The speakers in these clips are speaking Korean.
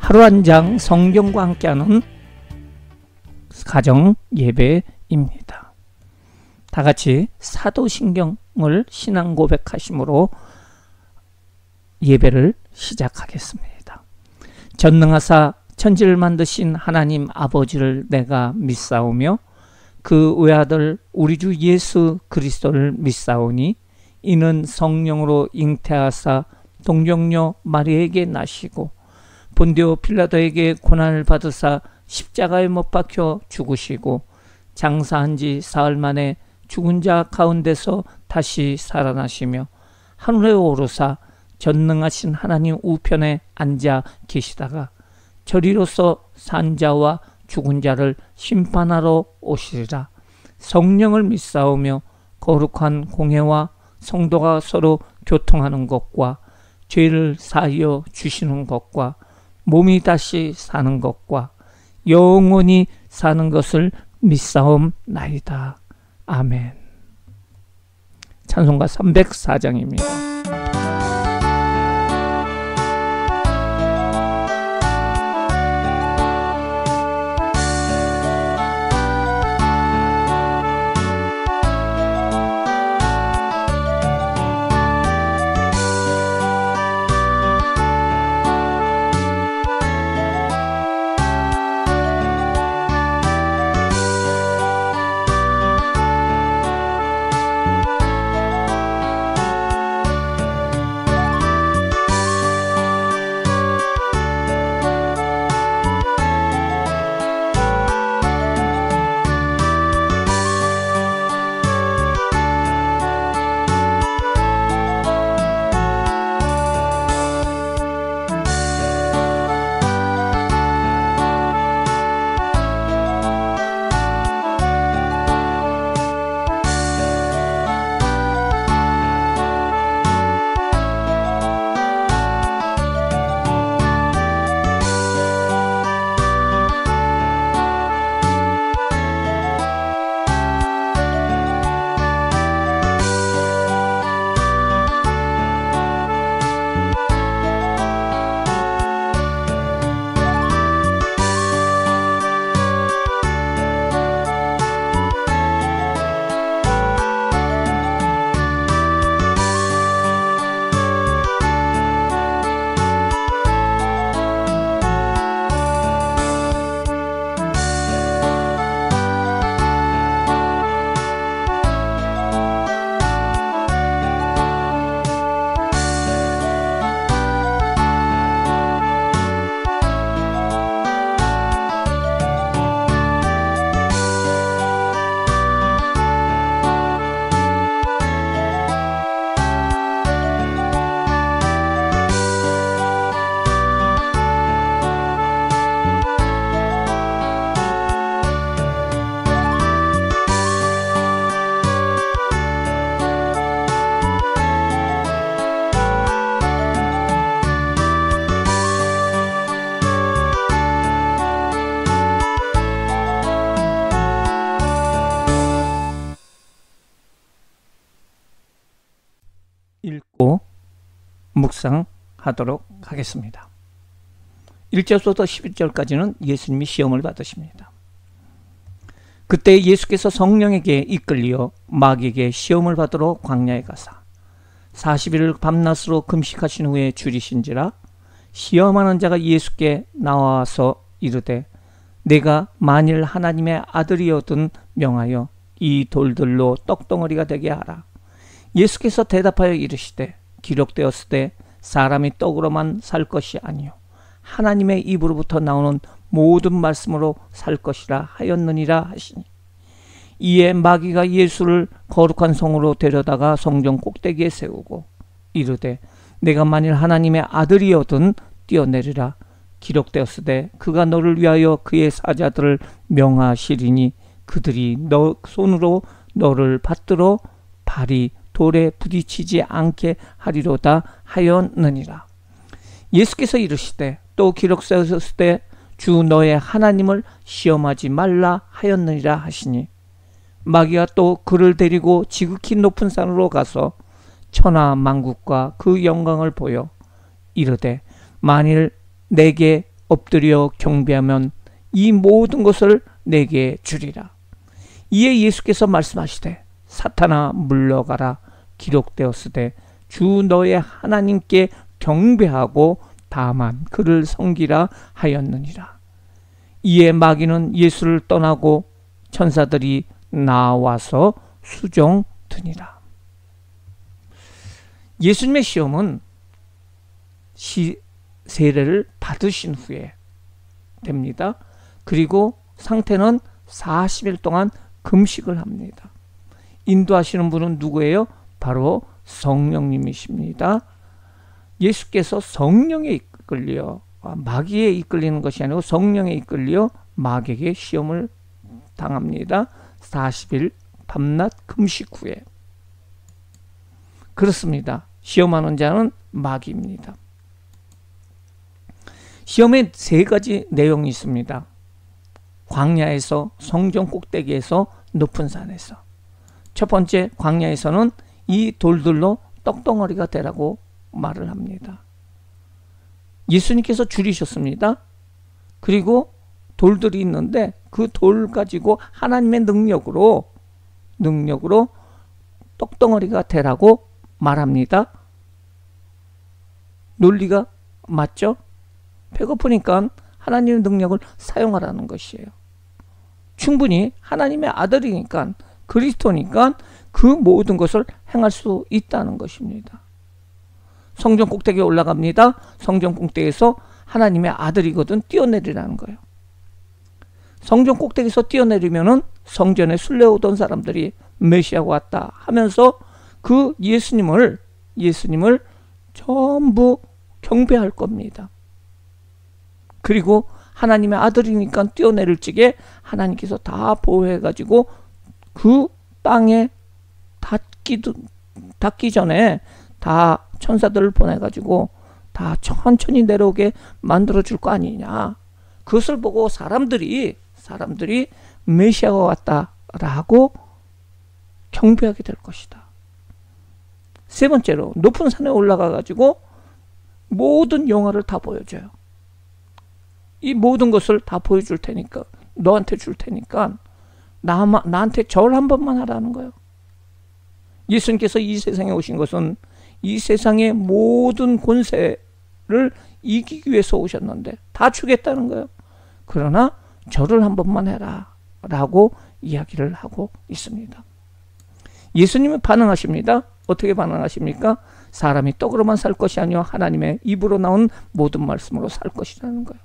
하루 한 장 성경과 함께하는 가정 예배입니다. 다 같이 사도신경을 신앙 고백하심으로 예배를 시작하겠습니다. 전능하사 천지를 만드신 하나님 아버지를 내가 믿사오며 그 외아들 우리 주 예수 그리스도를 믿사오니 이는 성령으로 잉태하사 동정녀 마리에게 나시고 본디오 필라도에게 고난을 받으사 십자가에 못 박혀 죽으시고 장사한 지 사흘 만에 죽은 자 가운데서 다시 살아나시며 하늘에 오르사 전능하신 하나님 우편에 앉아 계시다가 저리로서 산 자와 죽은 자를 심판하러 오시리라. 성령을 믿사오며 거룩한 공회와 성도가 서로 교통하는 것과 죄를 사하여 주시는 것과 몸이 다시 사는 것과 영원히 사는 것을 믿사옵나이다. 아멘. 찬송가 304장입니다. 읽고 묵상하도록 하겠습니다. 1절부터 11절까지는 예수님이 시험을 받으십니다. 그때 예수께서 성령에게 이끌리어 마귀에게 시험을 받으러 광야에 가사 40일을 밤낮으로 금식하신 후에 줄이신지라 시험하는 자가 예수께 나와서 이르되 내가 만일 하나님의 아들이어든 명하여 이 돌들로 떡덩어리가 되게 하라. 예수께서 대답하여 이르시되 기록되었으되 사람이 떡으로만 살 것이 아니요 하나님의 입으로부터 나오는 모든 말씀으로 살 것이라 하였느니라 하시니 이에 마귀가 예수를 거룩한 성으로 데려다가 성전 꼭대기에 세우고 이르되 내가 만일 하나님의 아들이어든 뛰어내리라. 기록되었으되 그가 너를 위하여 그의 사자들을 명하시리니 그들이 너 손으로 너를 받들어 발이 돌에 부딪히지 않게 하리로다 하였느니라. 예수께서 이르시되 또 기록되었으되 주 너의 하나님을 시험하지 말라 하였느니라 하시니 마귀가 또 그를 데리고 지극히 높은 산으로 가서 천하 만국과 그 영광을 보여 이르되 만일 내게 엎드려 경배하면 이 모든 것을 내게 주리라. 이에 예수께서 말씀하시되 사탄아 물러가라. 기록되었으되 주 너의 하나님께 경배하고 다만 그를 섬기라 하였느니라. 이에 마귀는 예수를 떠나고 천사들이 나와서 수종드니라. 예수님의 시험은 세례를 받으신 후에 됩니다. 그리고 상태는 40일 동안 금식을 합니다. 인도하시는 분은 누구예요? 바로 성령님이십니다. 예수께서 성령에 이끌려 마귀에 이끌리는 것이 아니고 성령에 이끌려 마귀에게 시험을 당합니다. 40일 밤낮 금식 후에. 그렇습니다. 시험하는 자는 마귀입니다. 시험에 세 가지 내용이 있습니다. 광야에서, 성전 꼭대기에서, 높은 산에서. 첫 번째, 광야에서는 이 돌들로 떡덩어리가 되라고 말을 합니다. 예수님께서 줄이셨습니다. 그리고 돌들이 있는데 그 돌 가지고 하나님의 능력으로 떡덩어리가 되라고 말합니다. 논리가 맞죠? 배고프니까 하나님의 능력을 사용하라는 것이에요. 충분히 하나님의 아들이니까, 그리스도니까 그 모든 것을 행할 수 있다는 것입니다. 성전 꼭대기에 올라갑니다. 성전 꼭대기에서 하나님의 아들이거든 뛰어내리라는 거예요. 성전 꼭대기에서 뛰어내리면은 성전에 순례오던 사람들이 메시아가 왔다 하면서 그 예수님을 전부 경배할 겁니다. 그리고 하나님의 아들이니까 뛰어내릴 적에 하나님께서 다 보호해가지고 그 땅에 닿기 전에 다 천사들을 보내가지고 다 천천히 내려오게 만들어줄 거 아니냐. 그것을 보고 사람들이 메시아가 왔다라고 경배하게 될 것이다. 세 번째로 높은 산에 올라가가지고 모든 영화를 다 보여줘요. 이 모든 것을 다 보여줄 테니까, 너한테 줄 테니까 나한테 절 한 번만 하라는 거예요. 예수님께서 이 세상에 오신 것은 이 세상의 모든 권세를 이기기 위해서 오셨는데 다 주겠다는 거예요. 그러나 절을 한 번만 해라 라고 이야기를 하고 있습니다. 예수님은 반응하십니다. 어떻게 반응하십니까? 사람이 떡으로만 살 것이 아니요 하나님의 입으로 나온 모든 말씀으로 살 것이라는 거예요.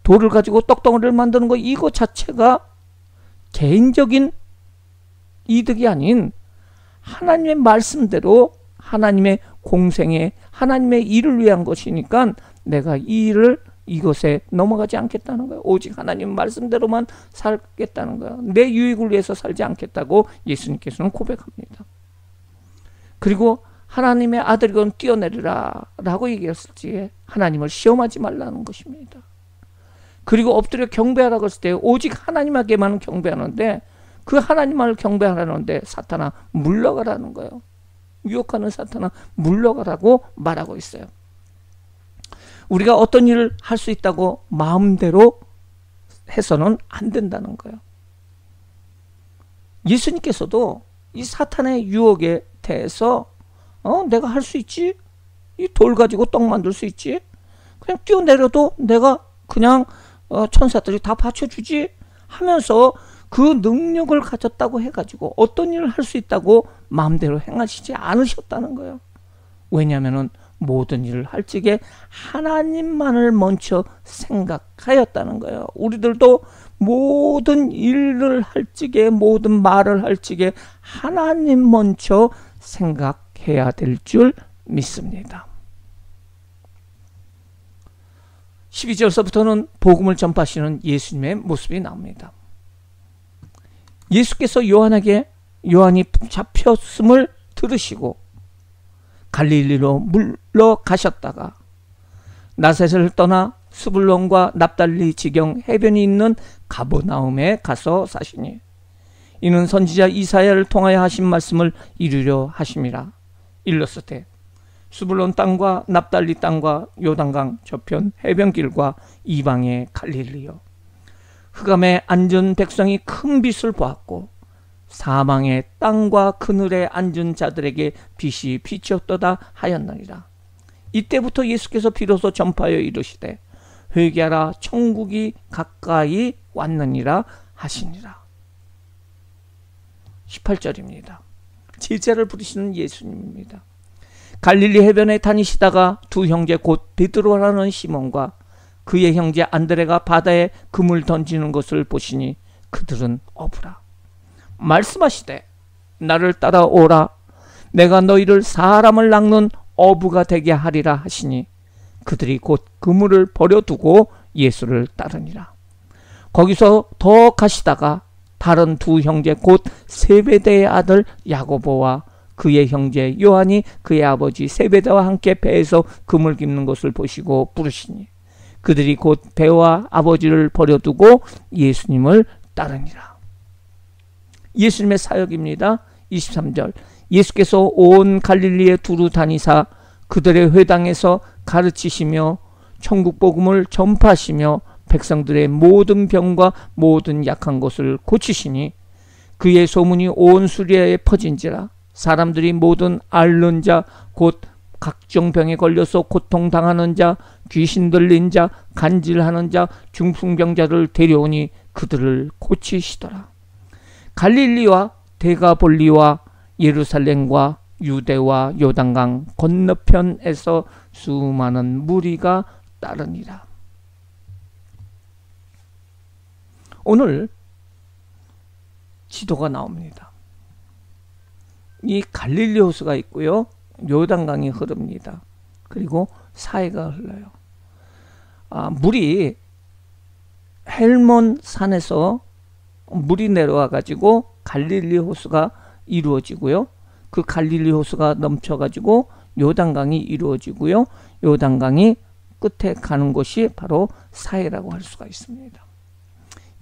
돌을 가지고 떡덩어리를 만드는 거, 이거 자체가 개인적인 이득이 아닌 하나님의 말씀대로 하나님의 공생에 하나님의 일을 위한 것이니까 내가 이 일을 이것에 넘어가지 않겠다는 거예요. 오직 하나님 말씀대로만 살겠다는 거예요. 내 유익을 위해서 살지 않겠다고 예수님께서는 고백합니다. 그리고 하나님의 아들이건 뛰어내리라 라고 얘기했을 때 하나님을 시험하지 말라는 것입니다. 그리고 엎드려 경배하라고 했을 때 오직 하나님에게만 경배하는데 그 하나님만을 경배하라는데 사탄아 물러가라는 거예요. 유혹하는 사탄아 물러가라고 말하고 있어요. 우리가 어떤 일을 할 수 있다고 마음대로 해서는 안 된다는 거예요. 예수님께서도 이 사탄의 유혹에 대해서 내가 할 수 있지? 이 돌 가지고 떡 만들 수 있지? 그냥 뛰어내려도 내가 그냥 천사들이 다 받쳐주지? 하면서 그 능력을 가졌다고 해가지고 어떤 일을 할 수 있다고 마음대로 행하시지 않으셨다는 거예요. 왜냐하면 모든 일을 할 적에 하나님만을 먼저 생각하였다는 거예요. 우리들도 모든 일을 할 적에, 모든 말을 할 적에 하나님 먼저 생각해야 될 줄 믿습니다. 12절서부터는 복음을 전파하시는 예수님의 모습이 나옵니다. 예수께서 요한이 잡혔음을 들으시고 갈릴리로 물러가셨다가 나사렛을 떠나 스불론과 납달리 지경 해변이 있는 가버나움에 가서 사시니 이는 선지자 이사야를 통하여 하신 말씀을 이루려 하심이라. 일렀을 때 스불론 땅과 납달리 땅과 요단강 저편 해변길과 이방의 갈릴리여, 흑암에 앉은 백성이 큰 빛을 보았고 사망의 땅과 그늘에 앉은 자들에게 빛이 비쳤도다 하였느니라. 이때부터 예수께서 비로소 전파하여 이르시되 회개하라, 천국이 가까이 왔느니라 하시니라. 18절입니다. 제자를 부르시는 예수님입니다. 갈릴리 해변에 다니시다가 두 형제 곧 베드로라는 시몬과 그의 형제 안드레가 바다에 금을 던지는 것을 보시니 그들은 어부라. 말씀하시되 나를 따라오라, 내가 너희를 사람을 낚는 어부가 되게 하리라 하시니 그들이 곧 그물을 버려두고 예수를 따르니라. 거기서 더 가시다가 다른 두 형제 곧 세베대의 아들 야고보와 그의 형제 요한이 그의 아버지 세베대와 함께 배에서 그물 깁는 것을 보시고 부르시니 그들이 곧 배와 아버지를 버려두고 예수님을 따르니라. 예수님의 사역입니다. 23절, 예수께서 온 갈릴리에 두루 다니사 그들의 회당에서 가르치시며 천국 복음을 전파하시며 백성들의 모든 병과 모든 약한 것을 고치시니 그의 소문이 온 수리아에 퍼진지라. 사람들이 모든 앓는 자 곧 각종 병에 걸려서 고통당하는 자, 귀신 들린 자, 간질하는 자, 중풍병자를 데려오니 그들을 고치시더라. 갈릴리와 데가볼리와 예루살렘과 유대와 요단강 건너편에서 수많은 무리가 따르니라. 오늘 지도가 나옵니다. 이 갈릴리 호수가 있고요, 요단강이 흐릅니다. 그리고 사해가 흘러요. 물이 헬몬 산에서 물이 내려와 가지고 갈릴리 호수가 이루어지고요, 그 갈릴리 호수가 넘쳐 가지고 요단강이 이루어지고요, 요단강이 끝에 가는 곳이 바로 사해라고 할 수가 있습니다.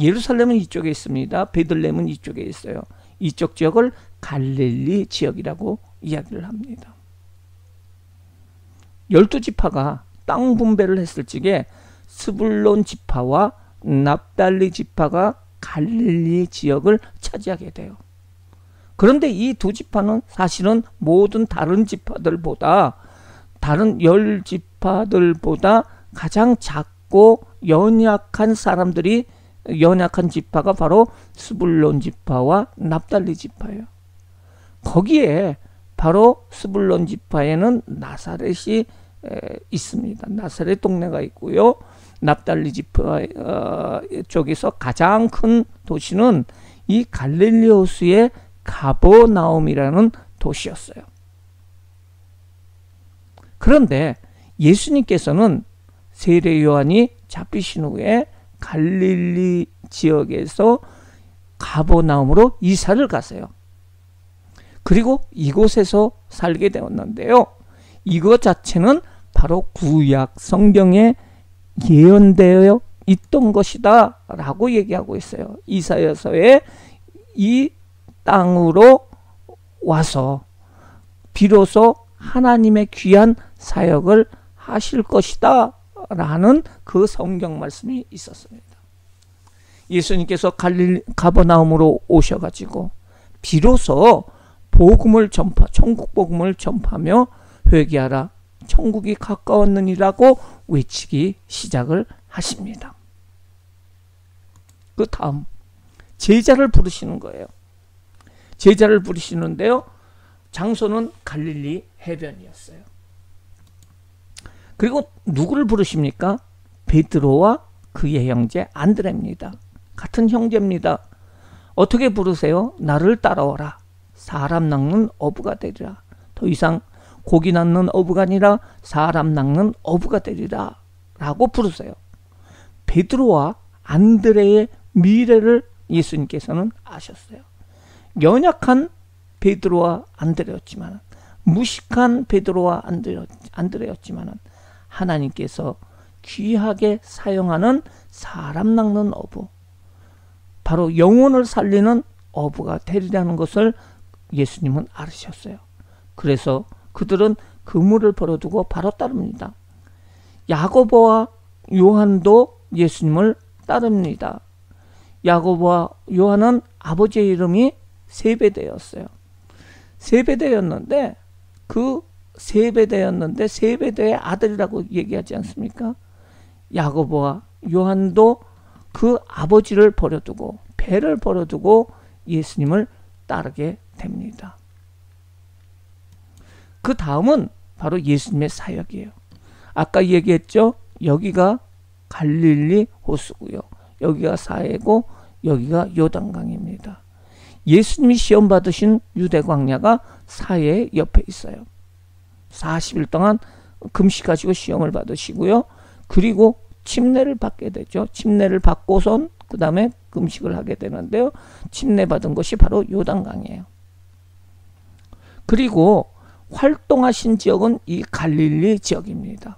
예루살렘은 이쪽에 있습니다. 베들레헴은 이쪽에 있어요. 이쪽 지역을 갈릴리 지역이라고 이야기를 합니다. 12지파가 땅 분배를 했을 적에 스불론 지파와 납달리 지파가 갈릴리 지역을 차지하게 돼요. 그런데 이 두 지파는 사실은 모든 다른 지파들보다, 다른 10지파들보다 가장 작고 연약한 사람들이, 연약한 지파가 바로 스불론 지파와 납달리 지파예요. 거기에 바로 스불론 지파에는 나사렛이 있습니다. 나사렛 동네가 있고요, 납달리 지파 쪽에서 가장 큰 도시는 이 갈릴리 호수의 가버나움이라는 도시였어요. 그런데 예수님께서는 세례 요한이 잡히신 후에 갈릴리 지역에서 가버나움으로 이사를 가세요. 그리고 이곳에서 살게 되었는데요, 이것 자체는 바로 구약 성경에 예언되어 있던 것이다 라고 얘기하고 있어요. 이사야서에 이 땅으로 와서 비로소 하나님의 귀한 사역을 하실 것이다 라는 그 성경 말씀이 있었습니다. 예수님께서 가버나움으로 오셔가지고 비로소 복음을 전파, 천국 복음을 전파하며 회개하라, 천국이 가까웠느니라고 외치기 시작을 하십니다. 그 다음 제자를 부르시는 거예요. 제자를 부르시는데요, 장소는 갈릴리 해변이었어요. 그리고 누구를 부르십니까? 베드로와 그의 형제 안드레입니다. 같은 형제입니다. 어떻게 부르세요? 나를 따라오라, 사람 낚는 어부가 되리라. 더 이상 고기 낚는 어부가 아니라 사람 낚는 어부가 되리라 라고 부르세요. 베드로와 안드레의 미래를 예수님께서는 아셨어요. 연약한 베드로와 안드레였지만, 무식한 베드로와 안드레였지만 하나님께서 귀하게 사용하는 사람 낚는 어부, 바로 영혼을 살리는 어부가 되리라는 것을 예수님은 알으셨어요. 그래서 그들은 그물을 버려두고 바로 따릅니다. 야고보와 요한도 예수님을 따릅니다. 야고보와 요한은 아버지의 이름이 세베대였어요. 세베대였는데 세베대의 아들이라고 얘기하지 않습니까? 야고보와 요한도 그 아버지를 버려두고, 배를 버려두고 예수님을 따르게 됩니다. 그 다음은 바로 예수님의 사역이에요. 아까 얘기했죠? 여기가 갈릴리 호수고요, 여기가 사해고 여기가 요단강입니다. 예수님이 시험 받으신 유대 광야가 사해 옆에 있어요. 40일 동안 금식하시고 시험을 받으시고요. 그리고 침례를 받게 되죠. 침례를 받고선 그 다음에 금식을 하게 되는데요. 침례 받은 것이 바로 요단강이에요. 그리고 활동하신 지역은 이 갈릴리 지역입니다.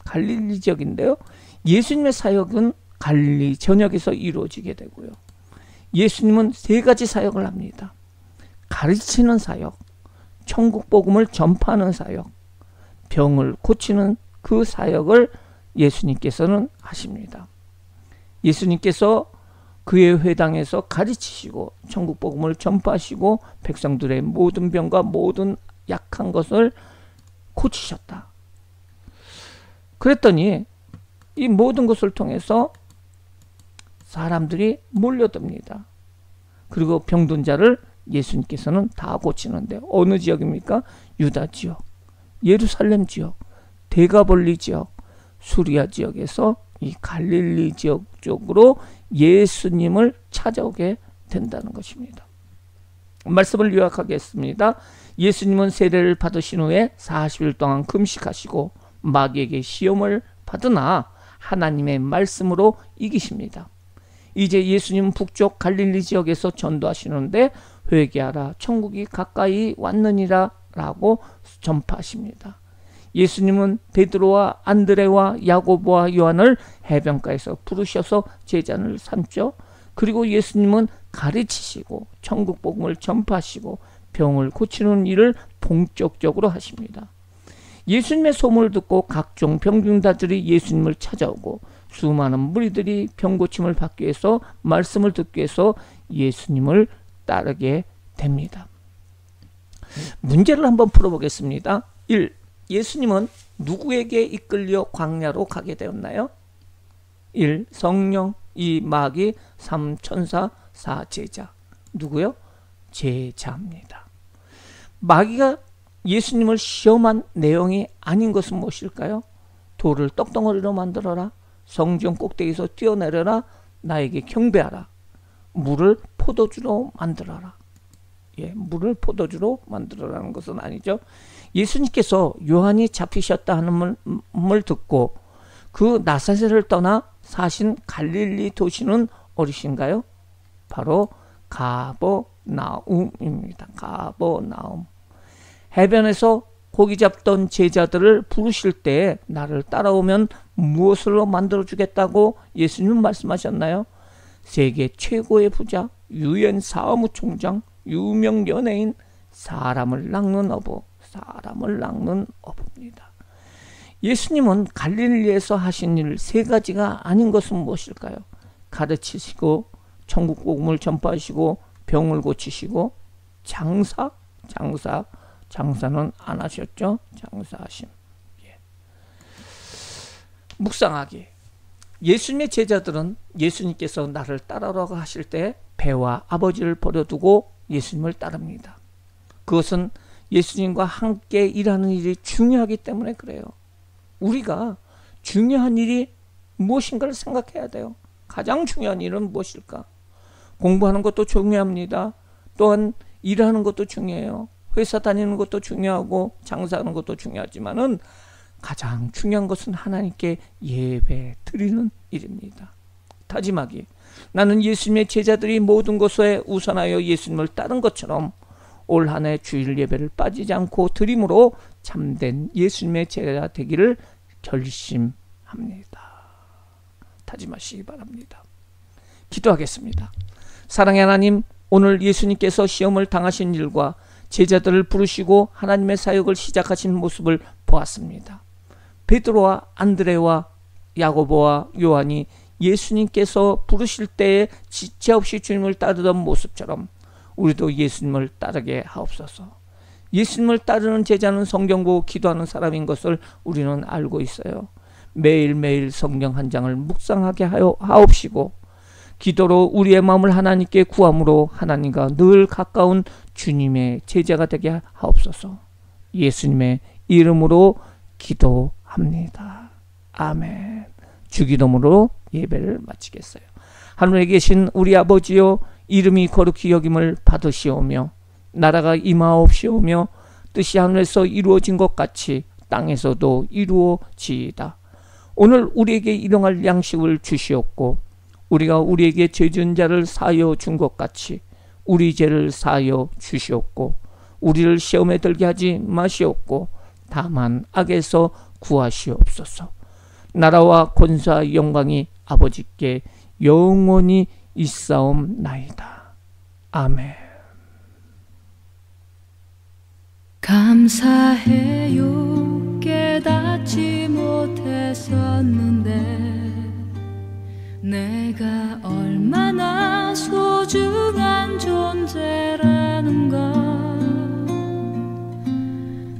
갈릴리 지역인데요. 예수님의 사역은 갈릴리 전역에서 이루어지게 되고요. 예수님은 세 가지 사역을 합니다. 가르치는 사역, 천국 복음을 전파하는 사역, 병을 고치는 그 사역을 예수님께서는 하십니다. 예수님께서 그의 회당에서 가르치시고 천국 복음을 전파하시고 백성들의 모든 병과 모든 약한 것을 고치셨다. 그랬더니 이 모든 것을 통해서 사람들이 몰려듭니다. 그리고 병든 자를 예수님께서는 다 고치는데, 어느 지역입니까? 유다 지역, 예루살렘 지역, 데가볼리 지역, 수리아 지역에서 이 갈릴리 지역 쪽으로 예수님을 찾아오게 된다는 것입니다. 말씀을 요약하겠습니다. 예수님은 세례를 받으신 후에 40일 동안 금식하시고 마귀에게 시험을 받으나 하나님의 말씀으로 이기십니다. 이제 예수님은 북쪽 갈릴리 지역에서 전도하시는데 회개하라, 천국이 가까이 왔느니라 라고 전파하십니다. 예수님은 베드로와 안드레와 야고보와 요한을 해변가에서 부르셔서 제자를 삼죠. 그리고 예수님은 가르치시고 천국 복음을 전파하시고 병을 고치는 일을 본격적으로 하십니다. 예수님의 소문을 듣고 각종 병균자들이 예수님을 찾아오고 수많은 무리들이 병 고침을 받기 위해서, 말씀을 듣기 위해서 예수님을 따르게 됩니다. 문제를 한번 풀어보겠습니다. 1. 예수님은 누구에게 이끌려 광야로 가게 되었나요? 1. 성령, 2. 마귀, 3. 천사, 4. 제자. 누구요? 제자입니다. 마귀가 예수님을 시험한 내용이 아닌 것은 무엇일까요? 돌을 떡덩어리로 만들어라, 성전 꼭대기에서 뛰어내려라, 나에게 경배하라, 물을 포도주로 만들어라. 물을 포도주로 만들어라는 것은 아니죠. 예수님께서 요한이 잡히셨다 하는 말을 듣고 그 나사렛을 떠나 사신 갈릴리 도시는 어디신가요? 바로 가버나움입니다. 가버나움. 해변에서 고기 잡던 제자들을 부르실 때 나를 따라오면 무엇으로 만들어주겠다고 예수님은 말씀하셨나요? 세계 최고의 부자, 유엔 사무총장, 유명 연예인, 사람을 낚는 어부입니다. 예수님은 갈릴리에서 하신 일 세 가지가 아닌 것은 무엇일까요? 가르치시고 천국 복음을 전파하시고 병을 고치시고 장사는 안 하셨죠? 장사하심. 묵상하기. 예수님의 제자들은 예수님께서 나를 따라오라고 하실 때 배와 아버지를 버려두고 예수님을 따릅니다. 그것은 예수님과 함께 일하는 일이 중요하기 때문에 그래요. 우리가 중요한 일이 무엇인가를 생각해야 돼요. 가장 중요한 일은 무엇일까? 공부하는 것도 중요합니다. 또한 일하는 것도 중요해요. 회사 다니는 것도 중요하고 장사하는 것도 중요하지만은 가장 중요한 것은 하나님께 예배 드리는 일입니다. 다짐하기. 나는 예수님의 제자들이 모든 것에 우선하여 예수님을 따른 것처럼 올 한 해 주일 예배를 빠지지 않고 드림으로 참된 예수님의 제자 되기를 결심합니다. 다짐하시기 바랍니다. 기도하겠습니다. 사랑의 하나님, 오늘 예수님께서 시험을 당하신 일과 제자들을 부르시고 하나님의 사역을 시작하신 모습을 보았습니다. 베드로와 안드레와 야고보와 요한이 예수님께서 부르실 때에 지체 없이 주님을 따르던 모습처럼 우리도 예수님을 따르게 하옵소서. 예수님을 따르는 제자는 성경 보고 기도하는 사람인 것을 우리는 알고 있어요. 매일매일 성경 한 장을 묵상하게 하옵시고 기도로 우리의 마음을 하나님께 구함으로 하나님과 늘 가까운 주님의 제자가 되게 하옵소서. 예수님의 이름으로 기도합니다. 아멘. 주기도문으로 예배를 마치겠어요. 하늘에 계신 우리 아버지여, 이름이 거룩히 여김을 받으시오며 나라가 임하옵시오며 뜻이 하늘에서 이루어진 것 같이 땅에서도 이루어지이다. 오늘 우리에게 일용할 양식을 주시옵고 우리가 우리에게 죄 지은 자를 사하여 준 것 같이 우리 죄를 사하여 주시옵고 우리를 시험에 들게 하지 마시옵고 다만 악에서 구하시옵소서. 나라와 권세와 영광이 아버지께 영원히 있사옵나이다. 아멘. 감사해요. 깨닫지 못했었는데 내가 얼마나 소중한 존재라는 걸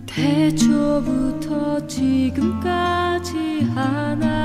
태초부터 지금까지 하나